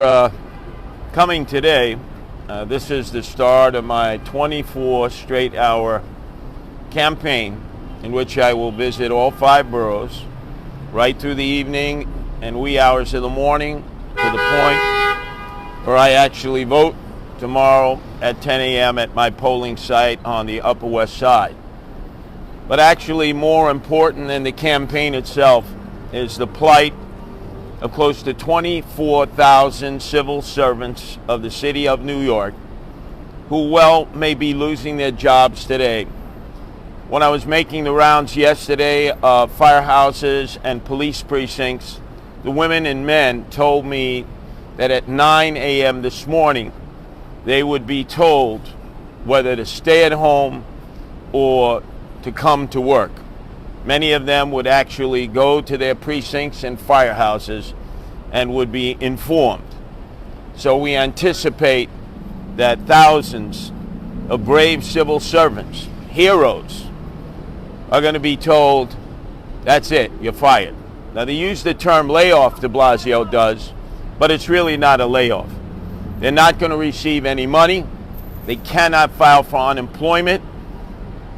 Coming today, this is the start of my 24 straight hour campaign in which I will visit all 5 boroughs right through the evening and wee hours of the morning to the point where I actually vote tomorrow at 10 a.m. at my polling site on the Upper West Side. But actually more important than the campaign itself is the plight of close to 24,000 civil servants of the city of New York who may be losing their jobs today. When I was making the rounds yesterday of firehouses and police precincts, the women and men told me that at 9 a.m. this morning they would be told whether to stay at home or to come to work. Many of them would actually go to their precincts and firehouses and would be informed. So we anticipate that thousands of brave civil servants, heroes, are going to be told, that's it, you're fired. Now they use the term layoff, de Blasio does, but it's really not a layoff. They're not going to receive any money. They cannot file for unemployment.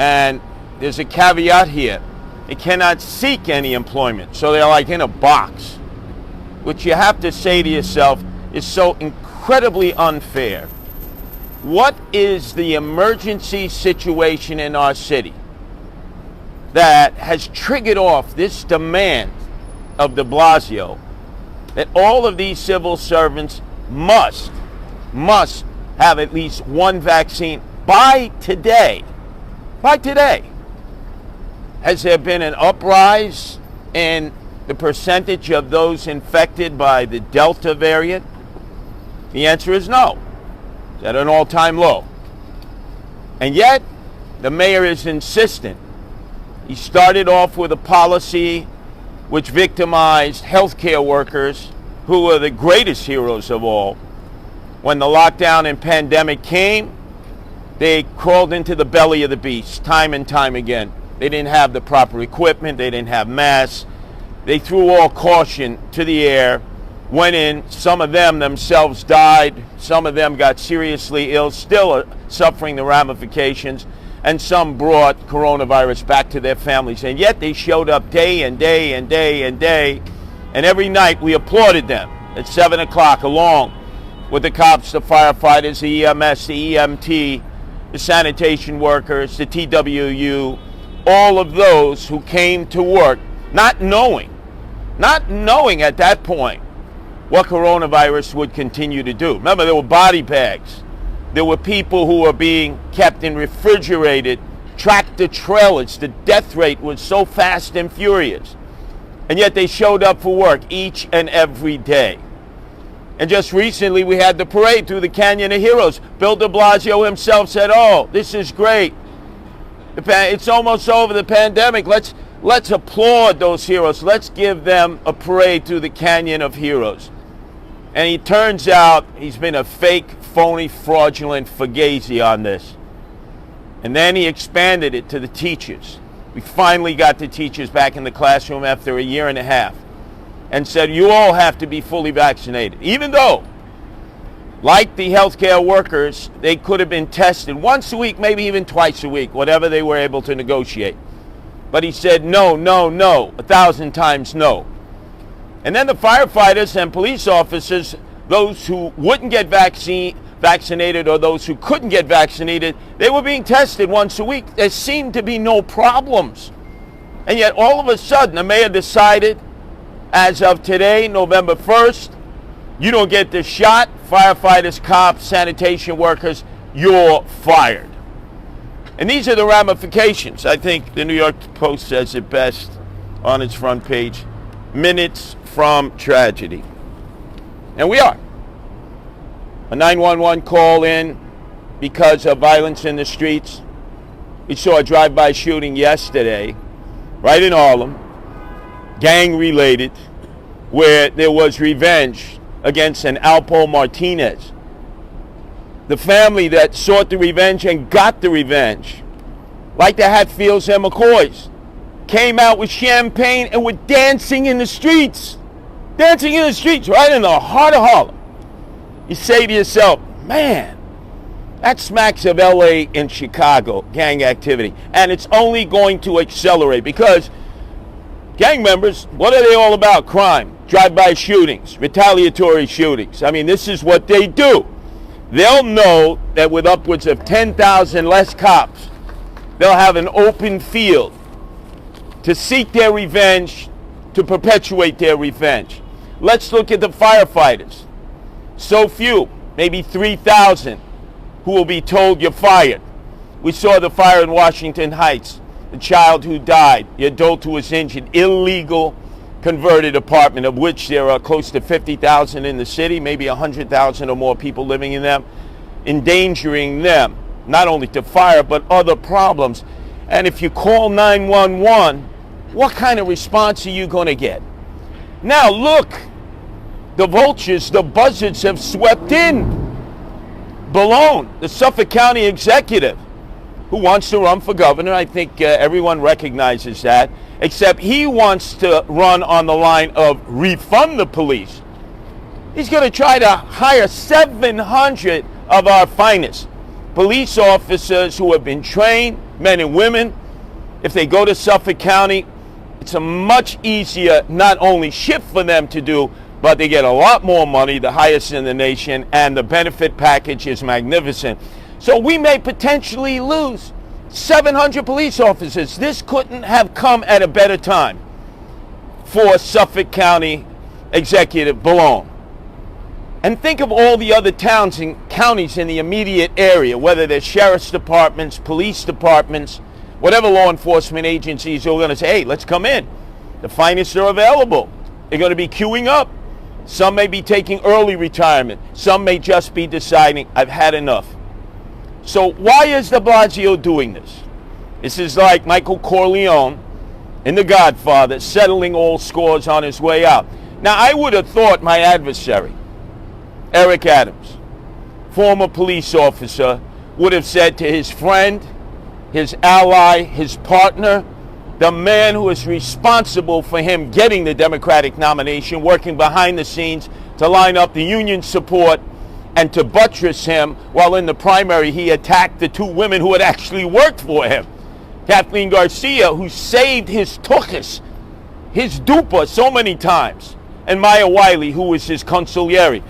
And there's a caveat here. They cannot seek any employment, so they're like in a box, which you have to say to yourself is so incredibly unfair. What is the emergency situation in our city that has triggered off this demand of de Blasio that all of these civil servants must have at least one vaccine by today? By today. Has there been an uprise in the percentage of those infected by the Delta variant? The answer is no. It's at an all-time low. And yet, the mayor is insistent. He started off with a policy which victimized healthcare workers, who were the greatest heroes of all. When the lockdown and pandemic came, they crawled into the belly of the beast time and time again. They didn't have the proper equipment. They didn't have masks. They threw all caution to the air, went in. Some of them themselves died. Some of them got seriously ill, still suffering the ramifications. And some brought coronavirus back to their families. And yet they showed up day and day and day and day. And every night we applauded them at 7 o'clock along with the cops, the firefighters, the EMS, the EMT, the sanitation workers, the TWU, all of those who came to work not knowing at that point what coronavirus would continue to do. Remember, there were body bags. There were people who were being kept in refrigerated tractor trailers. The death rate was so fast and furious. And yet they showed up for work each and every day. And just recently we had the parade through the Canyon of Heroes. Bill de Blasio himself said, oh, this is great. It's almost over, the pandemic. Let's applaud those heroes. Let's give them a parade through the Canyon of Heroes. And he turns out he's been a fake, phony, fraudulent fugazi on this. And then he expanded it to the teachers. We finally got the teachers back in the classroom after a year and a half and said, you all have to be fully vaccinated. Even though, like the healthcare workers, they could have been tested once a week, maybe even twice a week, whatever they were able to negotiate. But he said, no, 1,000 times no. And then the firefighters and police officers, those who wouldn't get vaccinated or those who couldn't get vaccinated, they were being tested once a week. There seemed to be no problems. And yet all of a sudden, the mayor decided, as of today, November 1st, you don't get the shot, firefighters, cops, sanitation workers, you're fired. And these are the ramifications. I think the New York Post says it best on its front page. Minutes from tragedy. And we are. A 911 call in because of violence in the streets. We saw a drive-by shooting yesterday, right in Harlem, gang-related, where there was revenge against an Alpo Martinez. The family that sought the revenge and got the revenge, like the Hatfields and McCoys, came out with champagne and were dancing in the streets. Dancing in the streets right in the heart of Harlem. You say to yourself, man, that smacks of LA and Chicago gang activity. And it's only going to accelerate because gang members, what are they all about? Crime, drive-by shootings, retaliatory shootings. I mean, this is what they do. They'll know that with upwards of 10,000 less cops, they'll have an open field to seek their revenge, to perpetuate their revenge. Let's look at the firefighters. So few, maybe 3,000, who will be told you're fired. We saw the fire in Washington Heights, the child who died, the adult who was injured, illegal converted apartment, of which there are close to 50,000 in the city, maybe 100,000 or more people living in them, endangering them, not only to fire, but other problems. And if you call 911, what kind of response are you going to get? Now look, the vultures, the buzzards have swept in. Balone, the Suffolk County executive, who wants to run for governor. I think everyone recognizes that, except he wants to run on the line of refund the police. He's going to try to hire 700 of our finest police officers who have been trained, men and women. If they go to Suffolk County, it's a much easier not only shift for them to do, but they get a lot more money, the highest in the nation, and the benefit package is magnificent. So we may potentially lose 700 police officers. This couldn't have come at a better time for Suffolk County Executive Balone. And think of all the other towns and counties in the immediate area, whether they're sheriff's departments, police departments, whatever law enforcement agencies are going to say, hey, let's come in. The finest are available. They're going to be queuing up. Some may be taking early retirement. Some may just be deciding, I've had enough. So why is de Blasio doing this? This is like Michael Corleone in The Godfather settling all scores on his way out. Now, I would have thought my adversary, Eric Adams, former police officer, would have said to his friend, his ally, his partner, the man who is responsible for him getting the Democratic nomination, working behind the scenes to line up the union support and to buttress him, while in the primary he attacked the two women who had actually worked for him. Kathleen Garcia, who saved his tuchus, his dupa so many times, and Maya Wiley, who was his consigliere.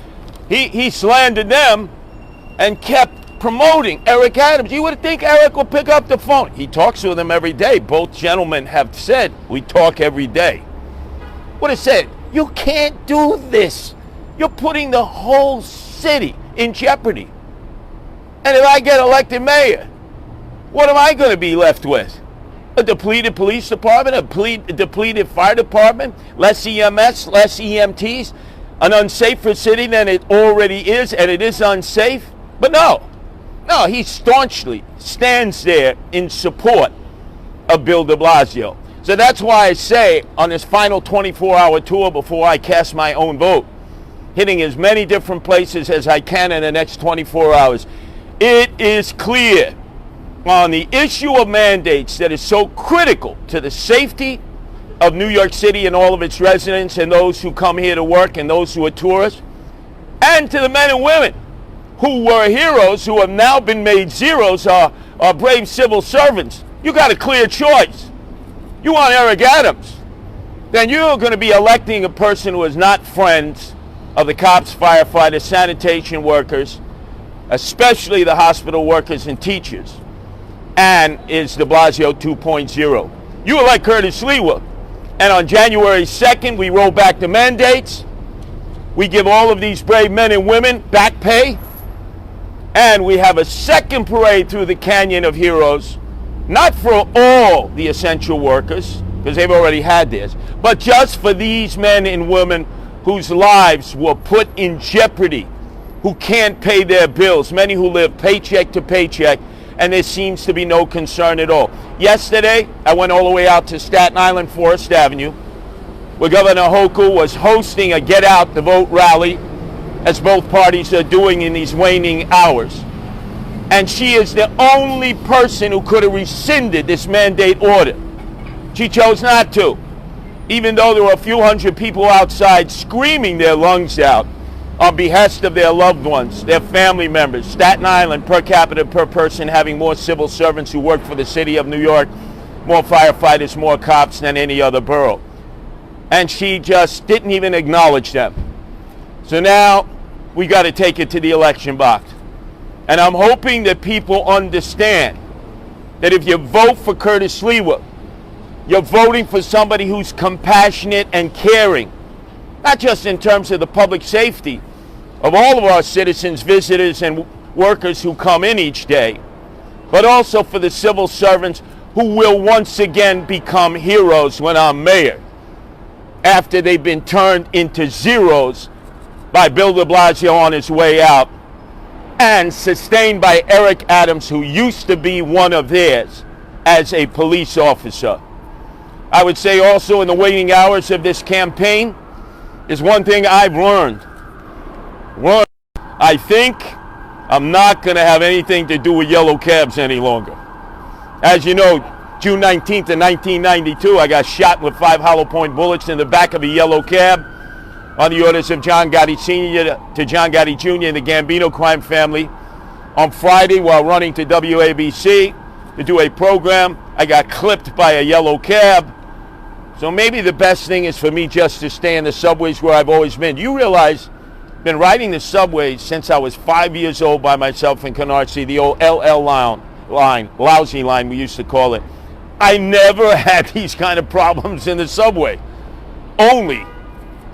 He slandered them and kept promoting Eric Adams. You would think Eric will pick up the phone. He talks with them every day. Both gentlemen have said we talk every day. Would have said, you can't do this. You're putting the whole city in jeopardy. And if I get elected mayor, what am I going to be left with? A depleted police department, a depleted fire department, less EMS, less EMTs, an unsafer city than it already is, and it is unsafe. But no, he staunchly stands there in support of Bill de Blasio. So that's why I say on this final 24-hour tour before I cast my own vote, hitting as many different places as I can in the next 24 hours, it is clear on the issue of mandates that is so critical to the safety of New York City and all of its residents and those who come here to work and those who are tourists, and to the men and women who were heroes who have now been made zeros, are brave civil servants. You got a clear choice. You want Eric Adams, then you're going to be electing a person who is not friends of the cops, firefighters, sanitation workers, especially the hospital workers and teachers, and is de Blasio 2.0. You elect Curtis Sliwa, and on January 2nd, we roll back the mandates. We give all of these brave men and women back pay. And we have a second parade through the Canyon of Heroes, not for all the essential workers, because they've already had theirs, but just for these men and women whose lives were put in jeopardy, who can't pay their bills, many who live paycheck to paycheck, and there seems to be no concern at all. Yesterday, I went all the way out to Staten Island, Forest Avenue, where Governor Hochul was hosting a Get Out the Vote rally, as both parties are doing in these waning hours. And she is the only person who could have rescinded this mandate order. She chose not to, even though there were a few hundred people outside screaming their lungs out on behest of their loved ones, their family members. Staten Island, per capita per person, having more civil servants who work for the city of New York, more firefighters, more cops than any other borough. And she just didn't even acknowledge them. So now we got to take it to the election box. And I'm hoping that people understand that if you vote for Curtis Sliwa, you're voting for somebody who's compassionate and caring, not just in terms of the public safety of all of our citizens, visitors, and workers who come in each day, but also for the civil servants who will once again become heroes when I'm mayor, after they've been turned into zeros by Bill de Blasio on his way out, and sustained by Eric Adams, who used to be one of theirs as a police officer. I would say also in the waning hours of this campaign is one thing I've learned. I think I'm not going to have anything to do with yellow cabs any longer. As you know, June 19th of 1992, I got shot with 5 hollow point bullets in the back of a yellow cab on the orders of John Gotti Sr. to John Gotti Jr. and the Gambino crime family. On Friday, while running to WABC to do a program, I got clipped by a yellow cab. So maybe the best thing is for me just to stay in the subways where I've always been. You realize I've been riding the subways since I was 5 years old by myself in Canarsie, the old LL line, lousy line we used to call it. I never had these kind of problems in the subway, only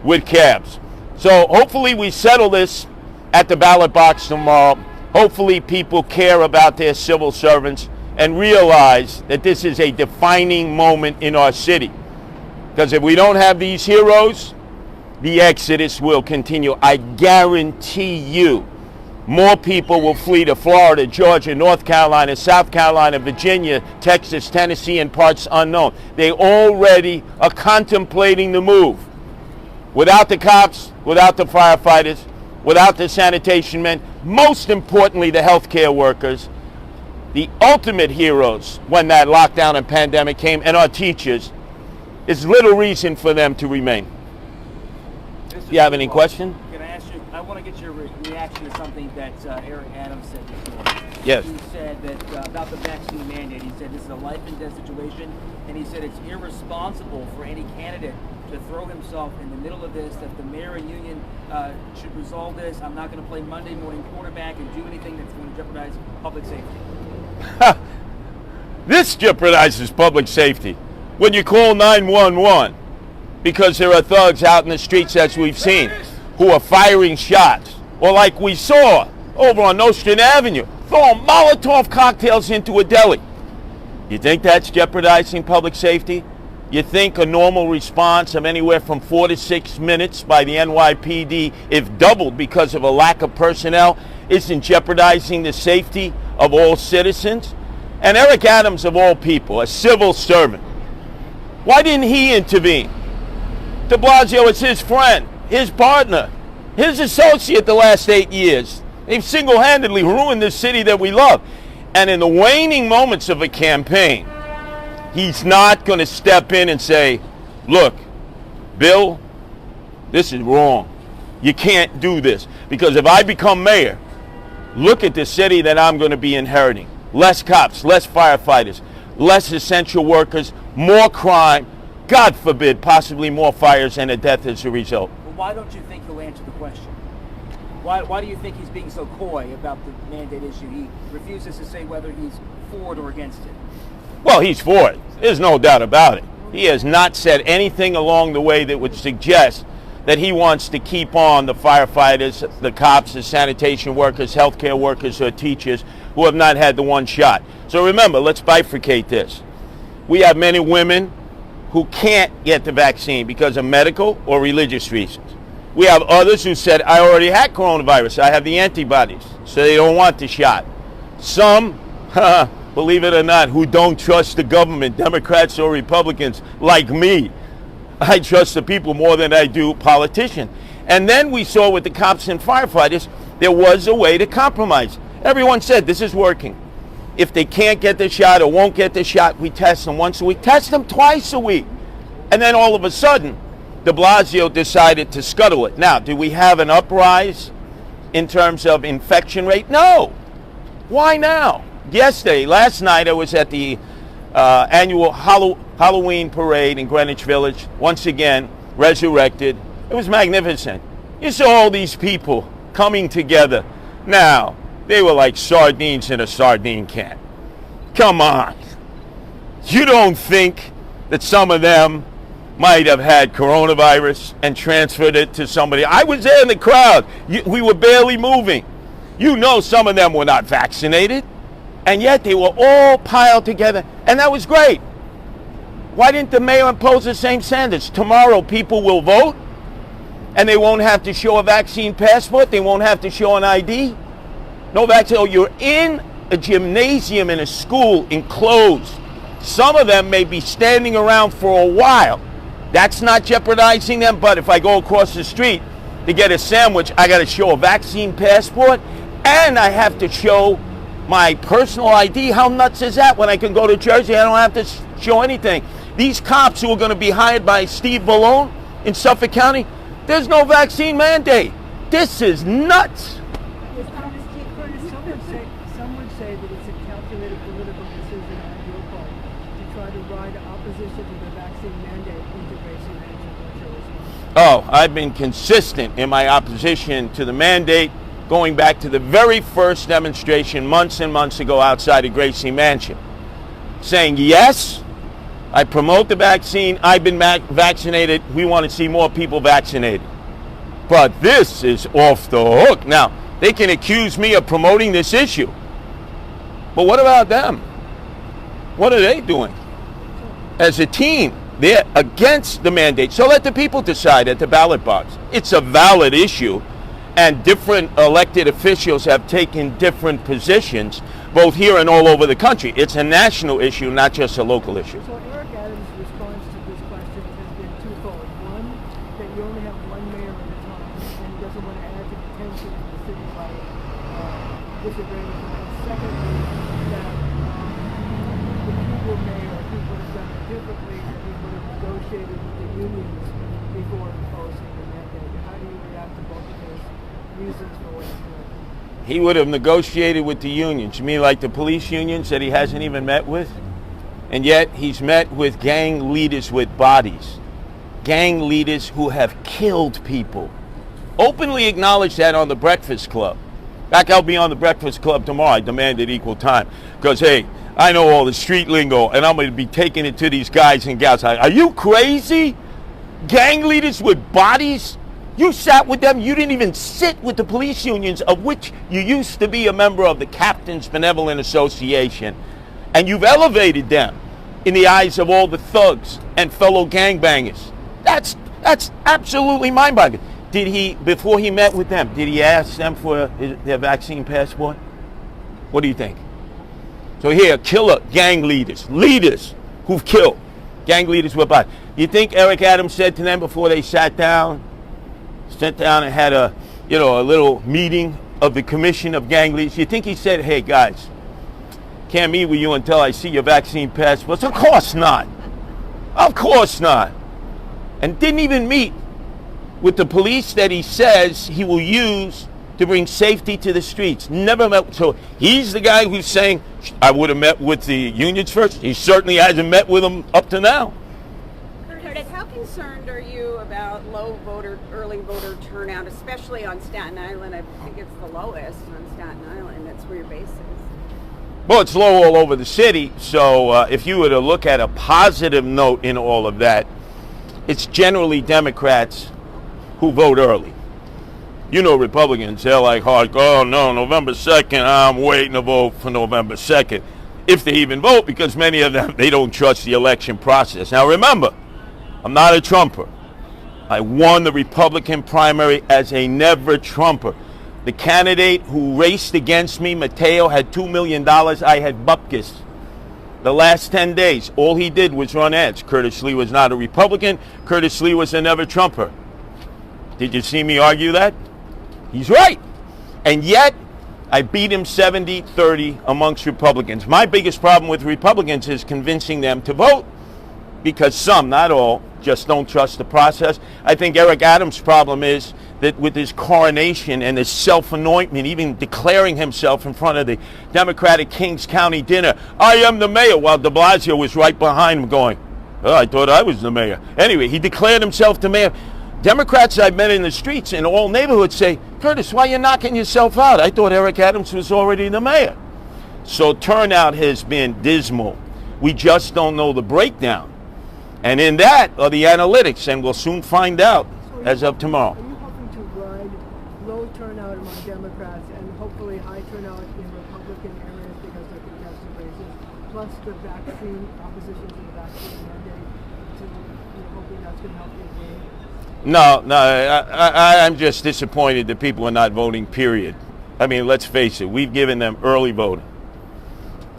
with cabs. So hopefully we settle this at the ballot box tomorrow. Hopefully people care about their civil servants and realize that this is a defining moment in our city. Because if we don't have these heroes, the exodus will continue. I guarantee you more people will flee to Florida, Georgia, North Carolina, South Carolina, Virginia, Texas, Tennessee, and parts unknown. They already are contemplating the move. Without the cops, without the firefighters, without the sanitation men, most importantly the healthcare workers, the ultimate heroes when that lockdown and pandemic came, and our teachers, there's little reason for them to remain. Do you have any question? Can I ask you, I want to get your reaction to something that Eric Adams said before. Yes. He said that about the vaccine mandate, he said this is a life and death situation, and he said it's irresponsible for any candidate to throw himself in the middle of this, that the mayor and union should resolve this. I'm not going to play Monday morning quarterback and do anything that's going to jeopardize public safety. This jeopardizes public safety. When you call 911, because there are thugs out in the streets, as we've seen, who are firing shots, or like we saw over on Nostrand Avenue, throwing Molotov cocktails into a deli. You think that's jeopardizing public safety? You think a normal response of anywhere from 4 to 6 minutes by the NYPD, if doubled because of a lack of personnel, isn't jeopardizing the safety of all citizens? And Eric Adams, of all people, a civil servant, why didn't he intervene? De Blasio is his friend, his partner, his associate the last 8 years. They've single-handedly ruined this city that we love. And in the waning moments of a campaign, he's not going to step in and say, look, Bill, this is wrong. You can't do this. Because if I become mayor, look at the city that I'm going to be inheriting. Less cops, less firefighters, less essential workers, more crime, God forbid, possibly more fires and a death as a result. But why don't you think he'll answer the question? Why do you think he's being so coy about the mandate issue? He refuses to say whether he's for it or against it. Well, he's for it. There's no doubt about it. He has not said anything along the way that would suggest that he wants to keep on the firefighters, the cops, the sanitation workers, healthcare workers, or teachers who have not had the one shot. So remember, let's bifurcate this. We have men and women who can't get the vaccine because of medical or religious reasons. We have others who said, I already had coronavirus, I have the antibodies, so they don't want the shot. Some, believe it or not, who don't trust the government, Democrats or Republicans, like me. I trust the people more than I do politicians. And then we saw with the cops and firefighters, there was a way to compromise. Everyone said, this is working. If they can't get the shot or won't get the shot, we test them once a week. Test them twice a week. And then all of a sudden, de Blasio decided to scuttle it. Now, do we have an uprise in terms of infection rate? No. Why now? Last night, I was at the annual Halloween parade in Greenwich Village, once again, resurrected. It was magnificent. You saw all these people coming together. Now, they were like sardines in a sardine can. Come on. You don't think that some of them might have had coronavirus and transferred it to somebody? I was there in the crowd. We were barely moving. You know some of them were not vaccinated, and yet they were all piled together, and that was great. Why didn't the mayor impose the same standards? Tomorrow people will vote, and they won't have to show a vaccine passport. They won't have to show an ID. No vaccine. Oh, you're in a gymnasium in a school enclosed. Some of them may be standing around for a while. That's not jeopardizing them, but if I go across the street to get a sandwich, I got to show a vaccine passport, and I have to show my personal ID. How nuts is that? When I can go to Jersey, I don't have to show anything. These cops who are going to be hired by Steve Ballone in Suffolk County, there's no vaccine mandate. This is nuts. Some would say that it's a calculated political decision on your part to try to ride opposition to the vaccine mandate into Gracie Mansion. Oh, I've been consistent in my opposition to the mandate going back to the very first demonstration months and months ago outside of Gracie Mansion, saying, yes, I promote the vaccine, I've been vaccinated, we want to see more people vaccinated. But this is off the hook. Now, they can accuse me of promoting this issue, but what about them? What are they doing? As a team, they're against the mandate. So let the people decide at the ballot box. It's a valid issue, and different elected officials have taken different positions, both here and all over the country. It's a national issue, not just a local issue. So Eric Adams' response to this question has been twofold. One, that you only have one mayor at a time, and he doesn't want to add to the tension in the city by disagreeing with him. And secondly, that if he were mayor, he would have done it differently, and he would have negotiated with the unions before imposing the mandate. How do you react to both of those reasons for what he's doing? He would have negotiated with the unions. You mean like the police unions that he hasn't even met with? And yet he's met with gang leaders with bodies. Gang leaders who have killed people. Openly acknowledged that on the Breakfast Club. Back, I'll be on the Breakfast Club tomorrow. I demanded equal time. Because, hey, I know all the street lingo, and I'm going to be taking it to these guys and gals. Are you crazy? Gang leaders with bodies? You sat with them. You didn't even sit with the police unions, of which you used to be a member of the Captains Benevolent Association. And you've elevated them in the eyes of all the thugs and fellow gangbangers. That's absolutely mind-boggling. Did he, before he met with them, did he ask them for their vaccine passport? What do you think? So here, killer gang leaders who've killed, gang leaders with bodies. You think Eric Adams said to them before they sat down and had a little meeting of the Commission of Gang Leaders? You think he said, hey guys, can't meet with you until I see your vaccine passports? Of course not. Of course not. And didn't even meet with the police that he says he will use to bring safety to the streets. Never met. So he's the guy who's saying, I would have met with the unions first. He certainly hasn't met with them up to now. Curtis, how concerned are you about early voter turnout, especially on Staten Island? I think it's the lowest on Staten Island. That's where your base is. Well, it's low all over the city. So if you were to look at a positive note in all of that, it's generally Democrats who vote early. You know, Republicans, they're like, oh no, November 2nd, I'm waiting to vote for November 2nd. If they even vote, because many of them, they don't trust the election process. Now remember, I'm not a Trumper. I won the Republican primary as a never Trumper. The candidate who raced against me, Mateo, had $2 million. I had bupkis. The last 10 days, all he did was run ads. Curtis Sliwa was not a Republican. Curtis Sliwa was a never Trumper. Did you see me argue that? He's right. And yet, I beat him 70-30 amongst Republicans. My biggest problem with Republicans is convincing them to vote, because some, not all, just don't trust the process. I think Eric Adams' problem is that with his coronation and his self-anointment, even declaring himself in front of the Democratic Kings County dinner, I am the mayor, while de Blasio was right behind him going, oh, I thought I was the mayor. Anyway, he declared himself the mayor. Democrats I've met in the streets in all neighborhoods say, Curtis, why are you knocking yourself out? I thought Eric Adams was already the mayor. So turnout has been dismal. We just don't know the breakdown. And in that are the analytics, and we'll soon find out as of tomorrow. Are you hoping to ride low turnout among Democrats and hopefully high turnout in Republican areas because they're contested races, plus the vaccine, opposition to the vaccine mandate, hoping that's going to help you win? No, I'm just disappointed that people are not voting, period. I mean, let's face it, we've given them early voting.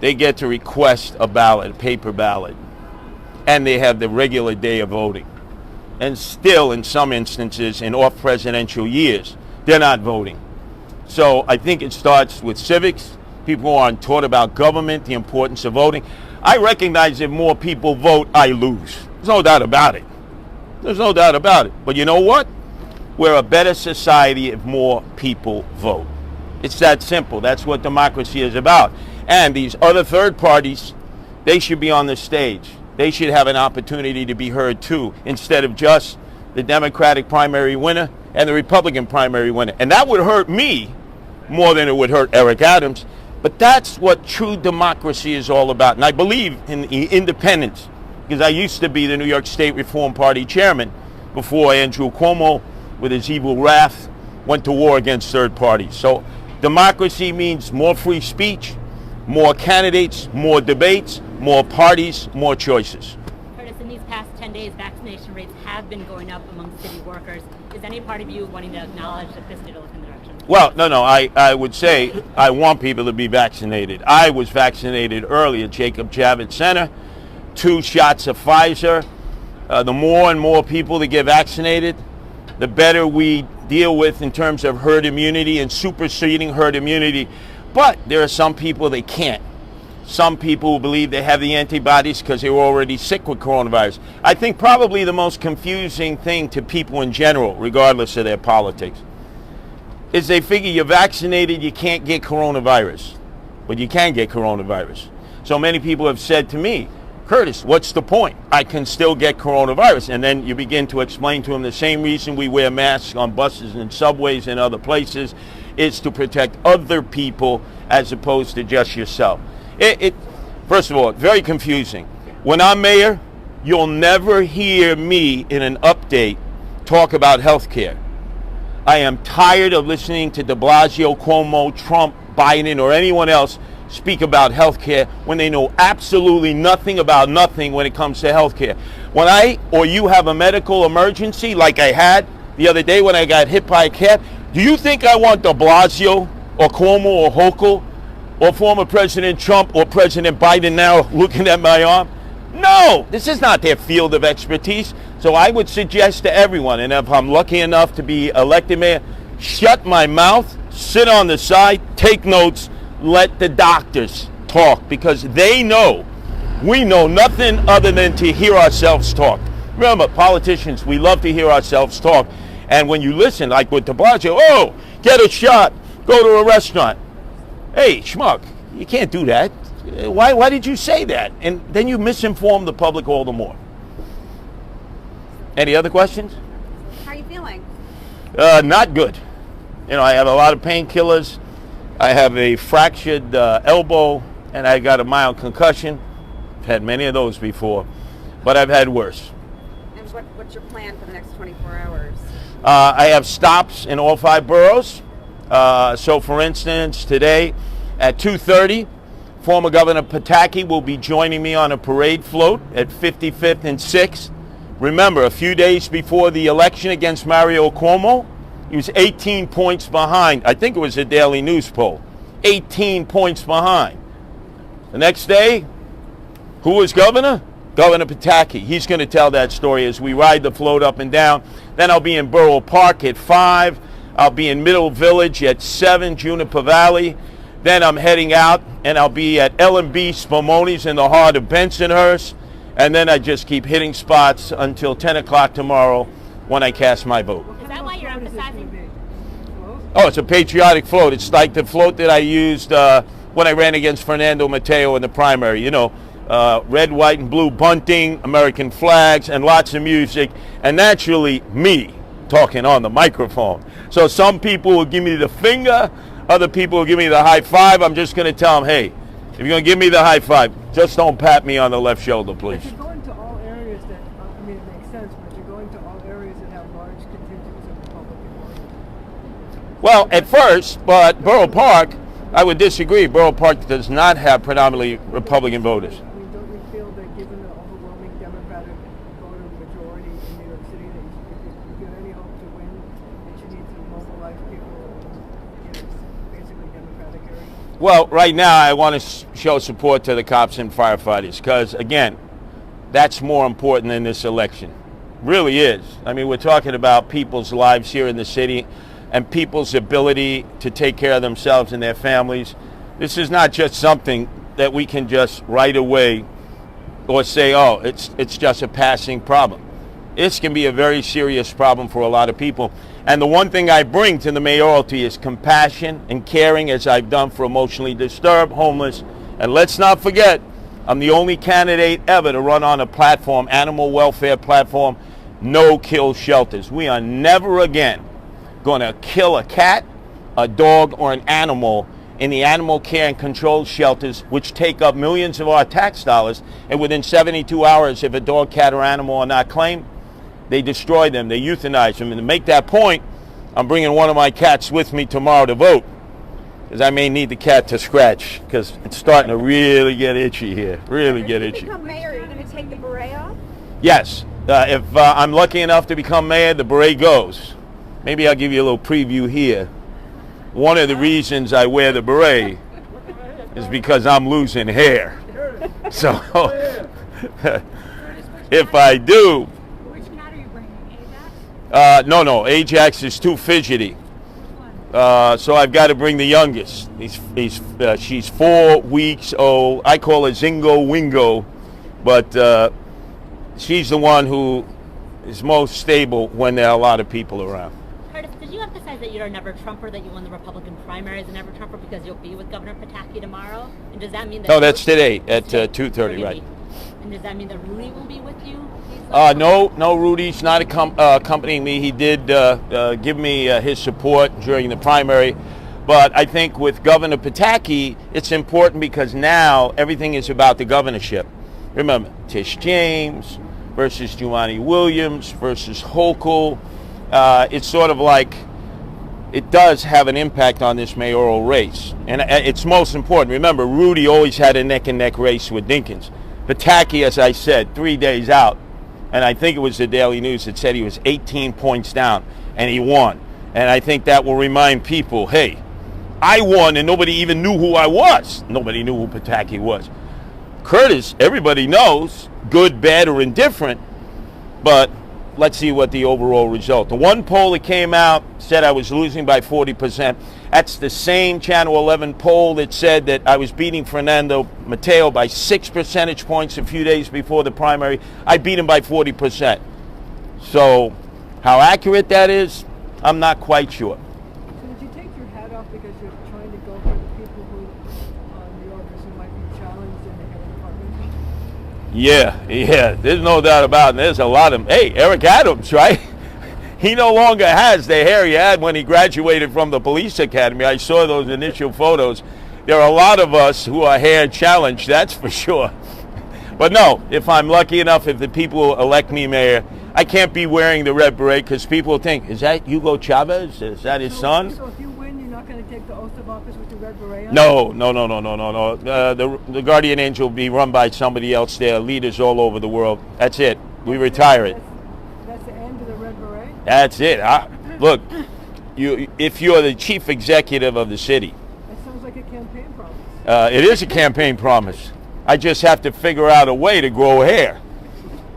They get to request a ballot, a paper ballot, and they have the regular day of voting. And still, in some instances, in off-presidential years, they're not voting. So I think it starts with civics. People aren't taught about government, the importance of voting. I recognize if more people vote, I lose. There's no doubt about it. There's no doubt about it. But you know what? We're a better society if more people vote. It's that simple. That's what democracy is about. And these other third parties, they should be on the stage. They should have an opportunity to be heard too, instead of just the Democratic primary winner and the Republican primary winner. And that would hurt me more than it would hurt Eric Adams. But that's what true democracy is all about. And I believe in independence, because I used to be the New York State Reform Party chairman before Andrew Cuomo, with his evil wrath, went to war against third parties. So democracy means more free speech, more candidates, more debates, more parties, more choices. Curtis, in these past 10 days, vaccination rates have been going up among city workers. Is any part of you wanting to acknowledge that this did look in the direction? Well, no, I would say I want people to be vaccinated. I was vaccinated early at Jacob Javits Center, 2 shots of Pfizer. The more and more people that get vaccinated, the better we deal with in terms of herd immunity and superseding herd immunity. But there are some people that can't. Some people who believe they have the antibodies because they were already sick with coronavirus. I think probably the most confusing thing to people in general, regardless of their politics, is they figure you're vaccinated, you can't get coronavirus. But you can get coronavirus. So many people have said to me, Curtis, what's the point? I can still get coronavirus. And then you begin to explain to them the same reason we wear masks on buses and subways and other places is to protect other people as opposed to just yourself. First of all, very confusing. When I'm mayor, you'll never hear me in an update talk about health care. I am tired of listening to de Blasio, Cuomo, Trump, Biden, or anyone else speak about health care when they know absolutely nothing about nothing when it comes to health care. When I or you have a medical emergency like I had the other day when I got hit by a cab, do you think I want de Blasio or Cuomo or Hochul or former President Trump or President Biden now looking at my arm? No, this is not their field of expertise. So I would suggest to everyone, and if I'm lucky enough to be elected mayor, shut my mouth, sit on the side, take notes, let the doctors talk, because they know. We know nothing other than to hear ourselves talk. Remember, politicians, we love to hear ourselves talk. And when you listen, like with de Blasio, oh, get a shot, go to a restaurant. Hey, schmuck, you can't do that. Why did you say that? And then you misinform the public all the more. Any other questions? How are you feeling? Not good. You know, I have a lot of painkillers. I have a fractured elbow, and I got a mild concussion. I've had many of those before, but I've had worse. And what's your plan for the next 24 hours? I have stops in all 5 boroughs. So, for instance, today at 2:30, former Governor Pataki will be joining me on a parade float at 55th and 6th. Remember, a few days before the election against Mario Cuomo, he was 18 points behind. I think it was a Daily News poll. 18 points behind. The next day, who was governor? Governor Pataki. He's going to tell that story as we ride the float up and down. Then I'll be in Borough Park at 5. I'll be in Middle Village at 7, Juniper Valley. Then I'm heading out, and I'll be at L&B Spumoni's in the heart of Bensonhurst. and then I just keep hitting spots until 10 o'clock tomorrow when I cast my vote. Is that why you're emphasizing? Oh, it's a patriotic float. It's like the float that I used when I ran against Fernando Mateo in the primary. You know, red, white, and blue bunting, American flags, and lots of music, and naturally me talking on the microphone. So some people will give me the finger, other people will give me the high five. I'm just going to tell them, hey, if you're going to give me the high five, just don't pat me on the left shoulder, please. But you're going to all areas that, I mean, it makes sense, but you're going to all areas that have large contingents of Republican voters. Well, at first, but Borough Park, I would disagree. Borough Park does not have predominantly Republican voters. I mean, don't you feel that given the overwhelming Democratic voter majority in New York City, that if you get any hope to win, that you need to mobilize people in basically Democratic areas? Well, right now I want to show support to the cops and firefighters because, again, that's more important than this election. Really is. I mean, we're talking about people's lives here in the city and people's ability to take care of themselves and their families. This is not just something that we can just right away or say, oh, it's just a passing problem. This can be a very serious problem for a lot of people. And the one thing I bring to the mayoralty is compassion and caring, as I've done for emotionally disturbed, homeless. And let's not forget, I'm the only candidate ever to run on a platform, animal welfare platform, no-kill shelters. We are never again going to kill a cat, a dog, or an animal in the animal care and control shelters, which take up millions of our tax dollars. And within 72 hours, if a dog, cat, or animal are not claimed, they destroy them, they euthanize them. And to make that point, I'm bringing one of my cats with me tomorrow to vote, because I may need the cat to scratch, because it's starting to really get itchy here, really get itchy. If you become mayor, are you going to take the beret off? Yes, if I'm lucky enough to become mayor, the beret goes. Maybe I'll give you a little preview here. One of the reasons I wear the beret is because I'm losing hair. So if I do, Which cat are you bringing? Ajax? no, Ajax is too fidgety. So I've got to bring the youngest. She's 4 weeks old. I call her Zingo Wingo, but she's the one who is most stable when there are a lot of people around. Curtis, did you emphasize that you're a never Trumper, that you won the Republican primaries a never Trumper because you'll be with Governor Pataki tomorrow? And does that mean that? No, that's today at 2:30, right? And does that mean that Rudy will be with you? No, Rudy's not accompanying me. He did give me his support during the primary. But I think with Governor Pataki, it's important because now everything is about the governorship. Remember, Tish James versus Jumaane Williams versus Hochul. It's sort of like it does have an impact on this mayoral race. And it's most important. Remember, Rudy always had a neck-and-neck race with Dinkins. Pataki, as I said, 3 days out. And I think it was the Daily News that said he was 18 points down, and he won. And I think that will remind people, hey, I won, and nobody even knew who I was. Nobody knew who Pataki was. Curtis, everybody knows, good, bad, or indifferent, but let's see what the overall result. The one poll that came out said I was losing by 40%. That's the same Channel 11 poll that said that I was beating Fernando Mateo by 6 percentage points a few days before the primary. I beat him by 40%. So how accurate that is, I'm not quite sure. So did you take your hat off because you're trying to go for the people who, New Yorkers who might be challenged in the health department? Yeah, there's no doubt about it. There's a lot of them. Hey, Eric Adams, right? He no longer has the hair he had when he graduated from the police academy. I saw those initial photos. There are a lot of us who are hair challenged, that's for sure. But no, if I'm lucky enough, if the people elect me mayor, I can't be wearing the red beret because people will think, is that Hugo Chavez? Is that his son? So if you win, you're not going to take the oath of office with the red beret on? No. The guardian angel will be run by somebody else there, leaders all over the world. That's it. We retire it. That's the end of the red beret? That's it. Look, if you're the chief executive of the city. That sounds like a campaign promise. It is a campaign promise. I just have to figure out a way to grow hair.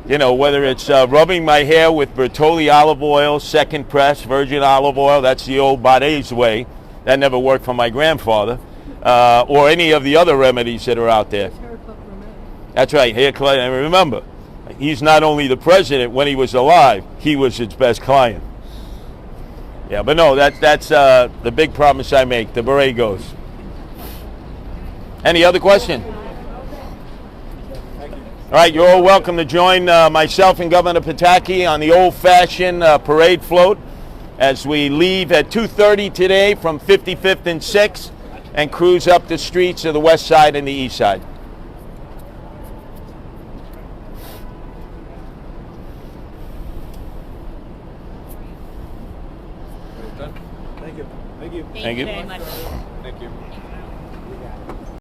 You know, whether it's rubbing my hair with Bertolli olive oil, second press, virgin olive oil, that's the old Bade's way. That never worked for my grandfather. Or any of the other remedies that are out there. Hair clip remedy. That's right, hair color. And remember, he's not only the president, when he was alive, he was its best client. Yeah, but no, that's the big promise I make, the Borregos. Any other question? All right, you're all welcome to join myself and Governor Pataki on the old-fashioned parade float as we leave at 2:30 today from 55th and 6th and cruise up the streets of the west side and the east side. Thank you. Thank you. Thank Thank you you. very much. Thank you.